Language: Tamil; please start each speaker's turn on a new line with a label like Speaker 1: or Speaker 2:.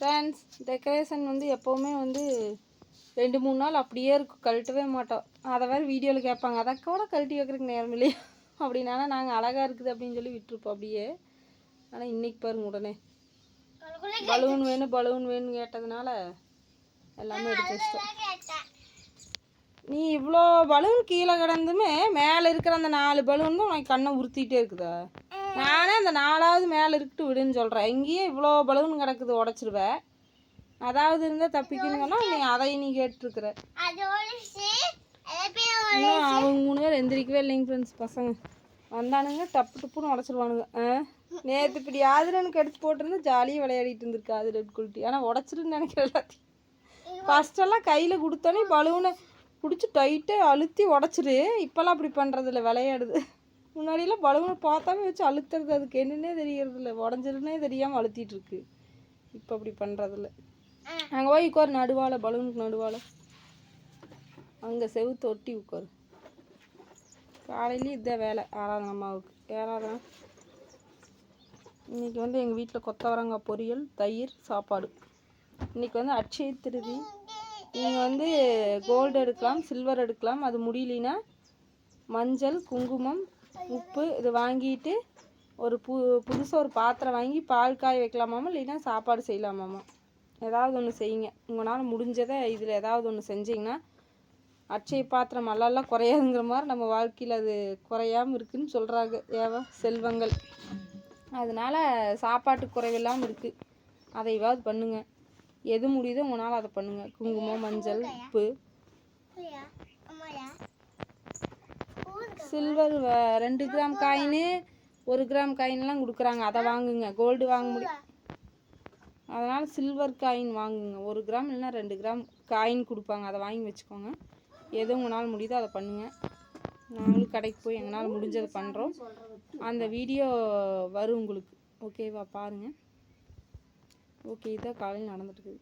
Speaker 1: ஃப்ரெண்ட்ஸ், டெக்கரேஷன் வந்து எப்போவுமே வந்து 2-3 நாள் அப்படியே இருக்கும், கழட்டவே மாட்டோம். அதை வேறு வீடியோவில் கேட்பாங்க, அதை கூட கழட்டி வைக்கிறதுக்கு நேரம் இல்லையா அப்படின்னா நாங்கள் அழகாக இருக்குது அப்படின்னு சொல்லி விட்டுருப்போம் அப்படியே. ஆனால் இன்றைக்கி பாருங்க, உடனே பலூன் வேணும் கேட்டதுனால எல்லாமே எடுத்து வச்சிட்டோம். நீ இவ்வளோ பலூன் கீழே கிடந்துமே மேலே இருக்கிற அந்த 4 பலூன் தான் உனக்கு கண்ணை உறுத்திட்டே இருக்குதா? நானே அந்த 4ஆவது மேலே இருக்கட்டு விடுன்னு சொல்கிறேன். இங்கேயே இவ்வளோ பலூன் கிடக்குது, உடச்சிருவேன். அதாவது இருந்தால் தப்பிக்கணுங்கன்னா நீ அதையும் நீ கேட்டுருக்குற. இன்னும் அவங்க 3 பேர் எந்திரிக்கவே இல்லைங்க ஃப்ரெண்ட்ஸ். பசங்க வந்தானுங்க, டப்புன்னு உடச்சிருவானுங்க. நேற்று இப்படி ஆதிரனுக்கு எடுத்து போட்டிருந்து ஜாலியாக விளையாடிட்டு இருந்திருக்கு ஆதிரன் குளிட்டி. ஆனால் உடச்சிருன்னு நினைக்கிற எல்லாத்தையும். ஃபஸ்ட்டெல்லாம் கையில் கொடுத்தோன்னே பலூனை பிடிச்சி டைட்டாக அழுத்தி உடச்சிரு. இப்போல்லாம் அப்படி பண்ணுறதில்ல, விளையாடுது. முன்னாடியெல்லாம் பலூனை பார்த்தாவே வச்சு அழுத்துறது, அதுக்கு என்னன்னே தெரியறதில்ல, உடஞ்சிருன்னே தெரியாமல் அழுத்திட்டுருக்கு. இப்போ அப்படி பண்ணுறதில்ல. அங்கே போய் உட்காரு, நடுவால் பலூனுக்கு நடுவால் அங்கே செவுத்து ஒட்டி உட்காரு. காலையிலேயும் இதான் வேலை ஆராதனை அம்மாவுக்கு. ஆராதனை இன்றைக்கி வந்து எங்கள் வீட்டில் கொத்தவரங்காய் பொரியல், தயிர், சாப்பாடு. இன்றைக்கி வந்து அட்சய திருதி. நீங்கள் வந்து கோல்டு எடுக்கலாம், சில்வர் எடுக்கலாம். அது முடியலனா மஞ்சள், குங்குமம், உப்பு இது வாங்கிட்டு ஒரு புதுசாக ஒரு பாத்திரம் வாங்கி பால் காய வைக்கலாமாமா, இல்லைன்னா சாப்பாடு செய்யலாமாமா. ஏதாவது ஒன்று செய்யுங்க. உங்களால் முடிஞ்சதை இதில் ஏதாவது ஒன்று செஞ்சிங்கன்னா அட்சய பாத்திரம் நல்லா குறையாதுங்கிற மாதிரி நம்ம வாழ்க்கையில் அது குறையாமல் இருக்குதுன்னு சொல்கிறாங்க ஏவா செல்வங்கள். அதனால் சாப்பாட்டு குறைவில்லாமல் இருக்குது. அதையாவது பண்ணுங்கள். எது முடியுதோ உங்களால் அதை பண்ணுங்கள். குங்குமம், மஞ்சள், உப்பு, சில்வர் 2 கிராம் காயின், 1 கிராம் காயின்லாம் கொடுக்குறாங்க. அதை வாங்குங்க. கோல்டு வாங்க முடியும், அதனால் சில்வர் காயின் வாங்குங்க. 1 கிராம் இல்லைன்னா 2 கிராம் காயின் கொடுப்பாங்க, அதை வாங்கி வச்சுக்கோங்க. எது உங்களால் முடியுதோ அதை பண்ணுங்கள். நாங்களும் கடைக்கு போய் எங்களால் முடிஞ்சதை பண்ணுறோம். அந்த வீடியோ வரும் உங்களுக்கு. ஓகேவா? பாருங்கள். ஓகே, இதான் காலையில் நடந்துட்டுருக்குது.